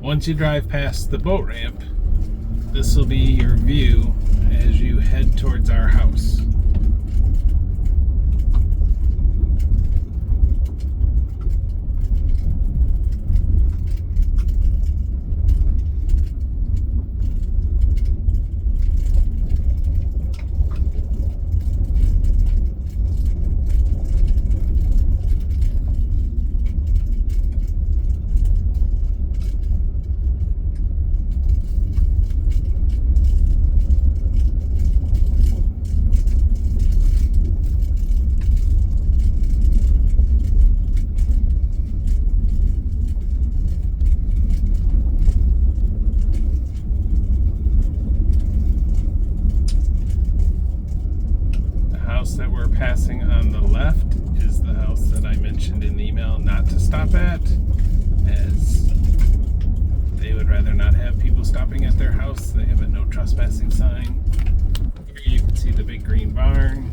Once you drive past the boat ramp, this will be your view as you head towards our house. That we're passing on the left is the house that I mentioned in the email not to stop at, as they would rather not have people stopping at their house. They have a no trespassing sign. Here you can see the big green barn.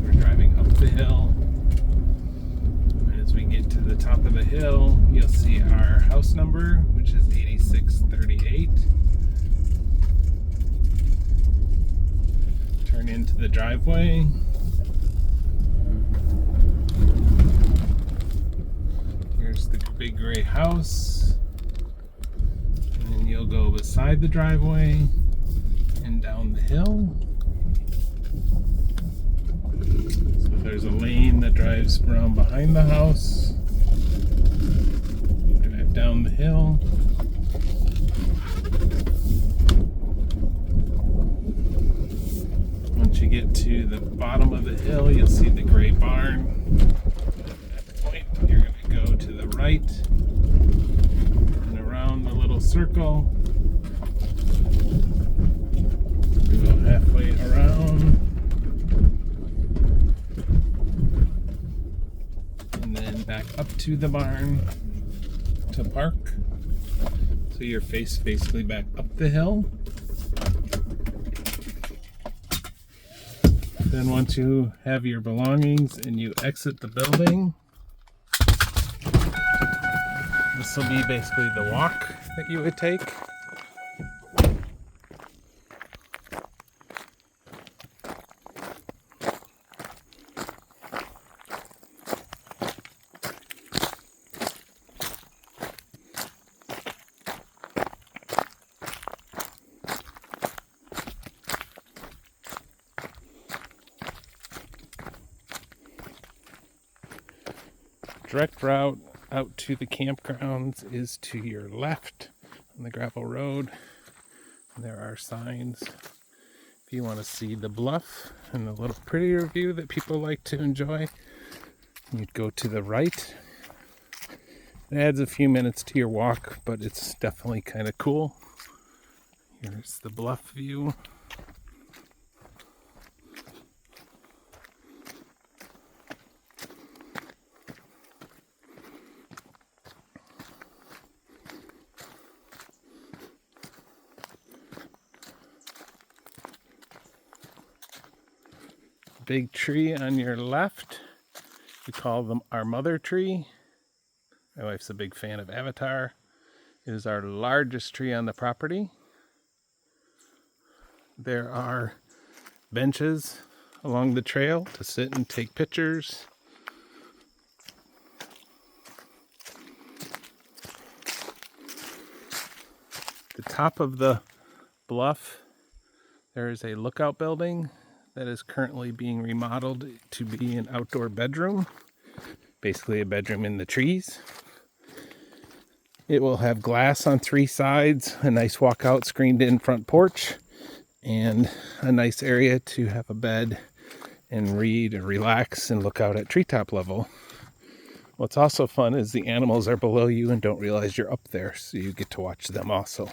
We're driving up the hill. And as we get to the top of the hill, you'll see our house number, which is 8638. Turn into the driveway. Here's the big gray house, and then you'll go beside the driveway and down the hill. So there's a lane that drives from behind the house. You drive down the hill. Once you get to the bottom of the hill, you'll see the gray barn. At that point, you're going to go to the right and around the little circle. Go halfway around. And then back up to the barn to park. So you're basically back up the hill. Then once you have your belongings and you exit the building, this will be basically the walk that you would take. Direct route out to the campgrounds is to your left on the gravel road. And there are signs if you want to see the bluff and the little prettier view that people like to enjoy. You'd go to the right. It adds a few minutes to your walk, but it's definitely kind of cool. Here's the bluff view. Big tree on your left. We call them our mother tree. My wife's a big fan of Avatar. It is our largest tree on the property. There are benches along the trail to sit and take pictures. The top of the bluff, there is a lookout building that is currently being remodeled to be an outdoor bedroom, basically a bedroom in the trees. It will have glass on 3 sides, a nice walkout screened in front porch, and a nice area to have a bed and read and relax and look out at treetop level. What's also fun is the animals are below you and don't realize you're up there, so you get to watch them also.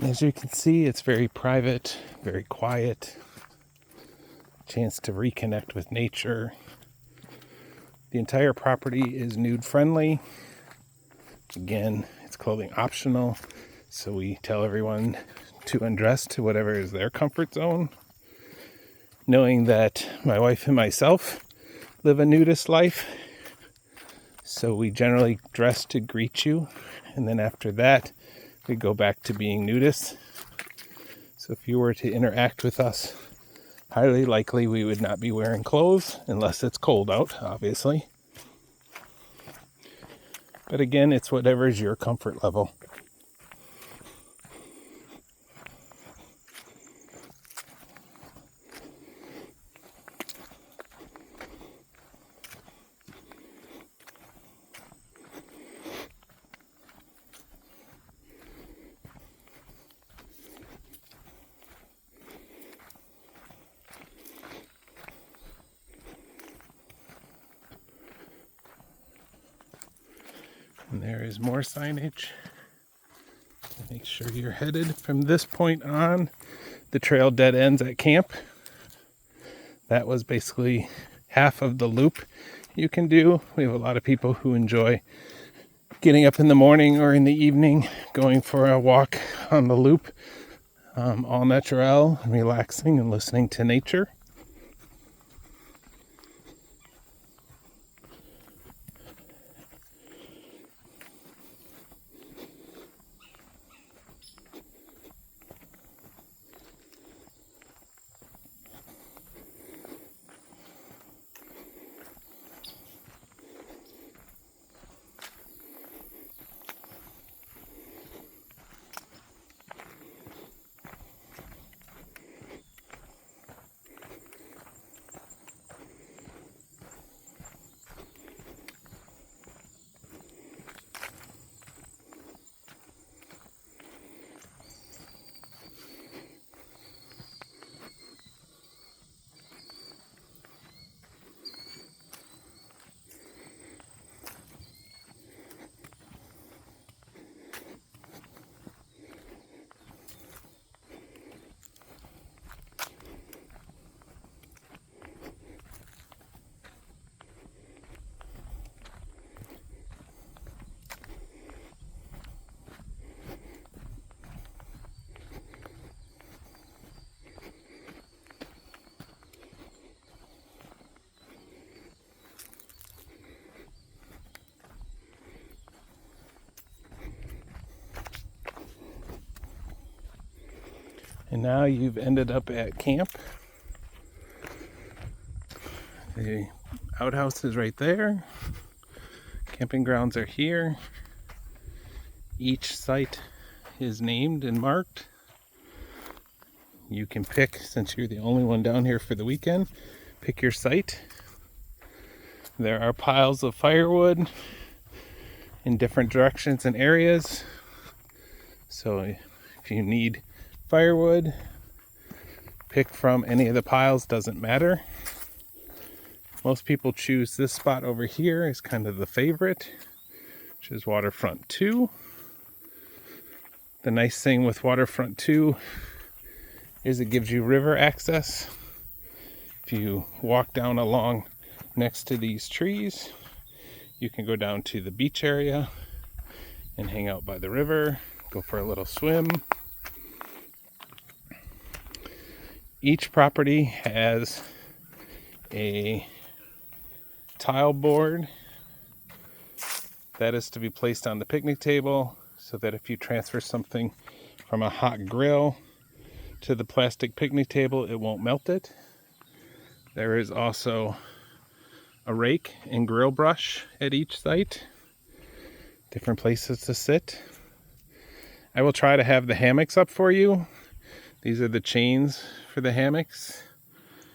As you can see, it's very private, very quiet. Chance to reconnect with nature. The entire property is nude friendly. Again, it's clothing optional, so we tell everyone to undress to whatever is their comfort zone. Knowing that my wife and myself live a nudist life, so we generally dress to greet you, and then after that, we go back to being nudists. So if you were to interact with us, highly likely we would not be wearing clothes, unless it's cold out, obviously. But again, it's whatever is your comfort level. And there is more signage. Make sure you're headed from this point on. The trail dead ends at camp. That was basically half of the loop you can do. We have a lot of people who enjoy getting up in the morning or in the evening, going for a walk on the loop, all natural, relaxing and listening to nature. And now you've ended up at camp. The outhouse is right there. Camping grounds are here. Each site is named and marked. You can pick, since you're the only one down here for the weekend, pick your site. There are piles of firewood in different directions and areas. So if you need firewood, pick from any of the piles, doesn't matter. Most people choose this spot over here as kind of the favorite, which is Waterfront 2. The nice thing with Waterfront 2 is it gives you river access. If you walk down along next to these trees, you can go down to the beach area and hang out by the river, go for a little swim. Each property has a tile board that is to be placed on the picnic table so that if you transfer something from a hot grill to the plastic picnic table, it won't melt it. There is also a rake and grill brush at each site. Different places to sit. I will try to have the hammocks up for you. These are the chains for the hammocks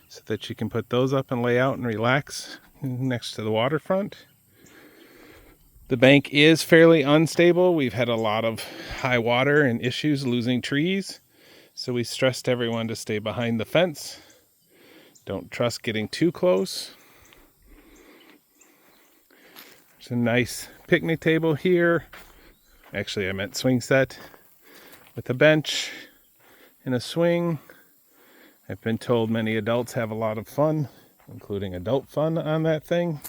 so that you can put those up and lay out and relax next to the waterfront. The bank is fairly unstable. We've had a lot of high water and issues losing trees. So we stressed everyone to stay behind the fence. Don't trust getting too close. There's a nice picnic table here. Actually, I meant swing set. with a bench and a swing. I've been told many adults have a lot of fun, including adult fun on that thing.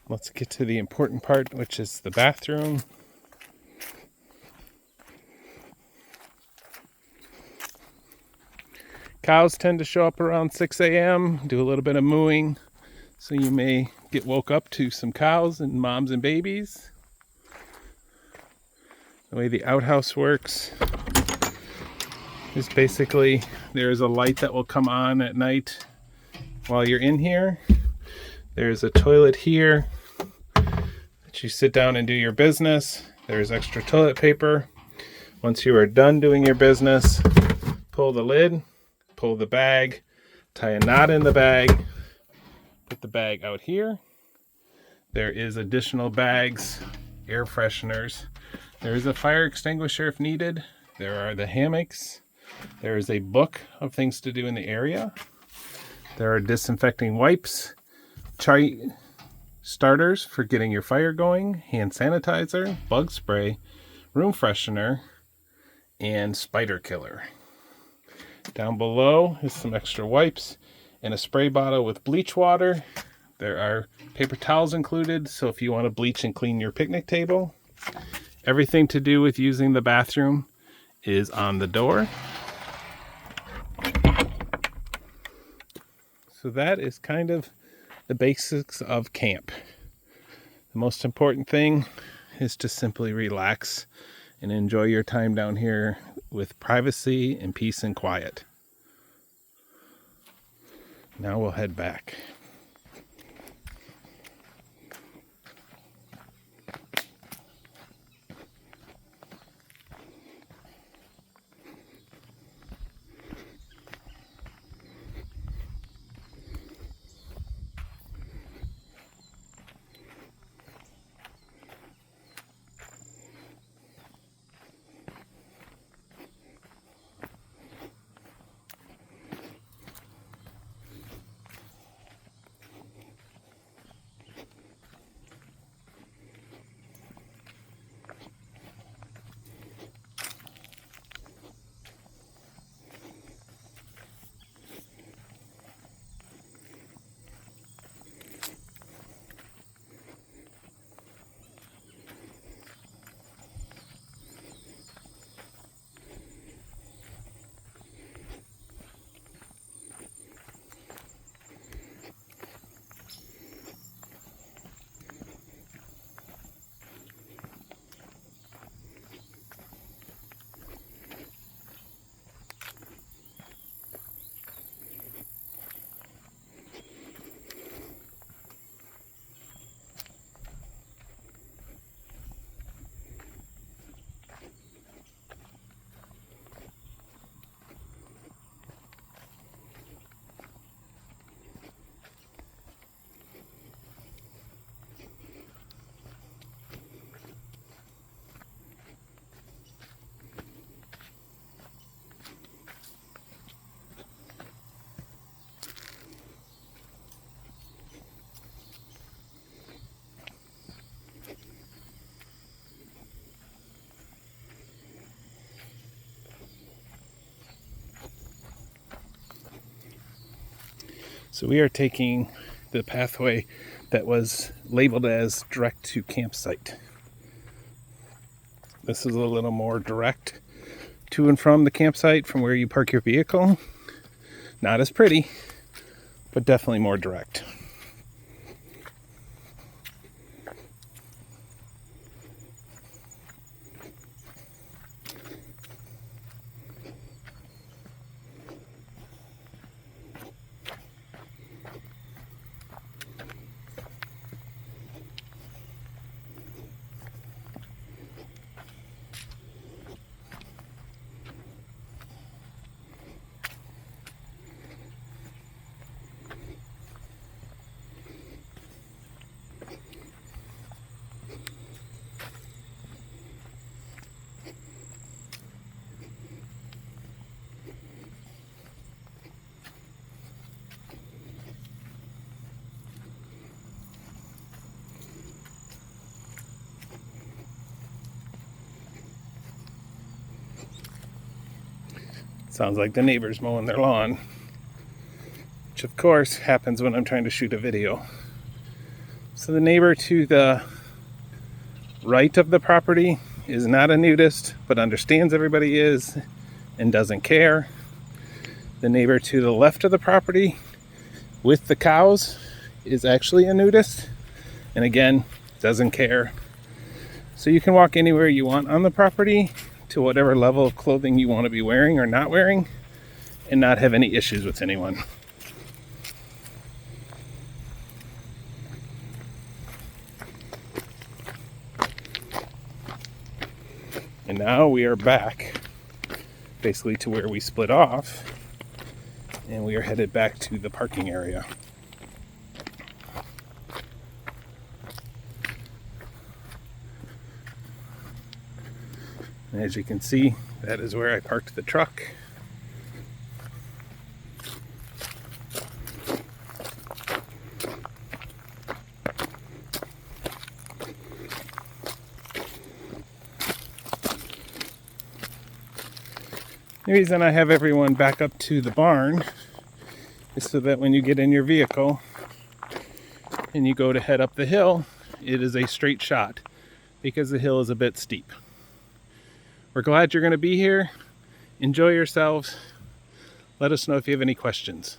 Let's get to the important part, which is the bathroom. Cows tend to show up around 6 a.m., do a little bit of mooing, so you may get woke up to some cows and moms and babies. The way the outhouse works is basically there's a light that will come on at night while you're in here. There's a toilet here that you sit down and do your business. There's extra toilet paper. Once you are done doing your business, pull the lid, pull the bag, tie a knot in the bag, put the bag out here. There is additional bags, air fresheners. There is a fire extinguisher if needed. There are the hammocks. There is a book of things to do in the area. There are disinfecting wipes, chai starters for getting your fire going, hand sanitizer, bug spray, room freshener, and spider killer. Down below is some extra wipes and a spray bottle with bleach water. There are paper towels included, so if you want to bleach and clean your picnic table. Everything to do with using the bathroom is on the door. So that is kind of the basics of camp. The most important thing is to simply relax and enjoy your time down here with privacy and peace and quiet. Now we'll head back. So we are taking the pathway that was labeled as direct to campsite. This is a little more direct to and from the campsite from where you park your vehicle. Not as pretty, but definitely more direct. Sounds like the neighbor's mowing their lawn, which of course happens when I'm trying to shoot a video. So the neighbor to the right of the property is not a nudist, but understands everybody is and doesn't care. The neighbor to the left of the property with the cows is actually a nudist, and again, doesn't care. So you can walk anywhere you want on the property to whatever level of clothing you want to be wearing or not wearing and not have any issues with anyone. And now we are back basically to where we split off, and we are headed back to the parking area. And as you can see, that is where I parked the truck. The reason I have everyone back up to the barn is so that when you get in your vehicle and you go to head up the hill, it is a straight shot because the hill is a bit steep. We're glad you're going to be here. Enjoy yourselves. Let us know if you have any questions.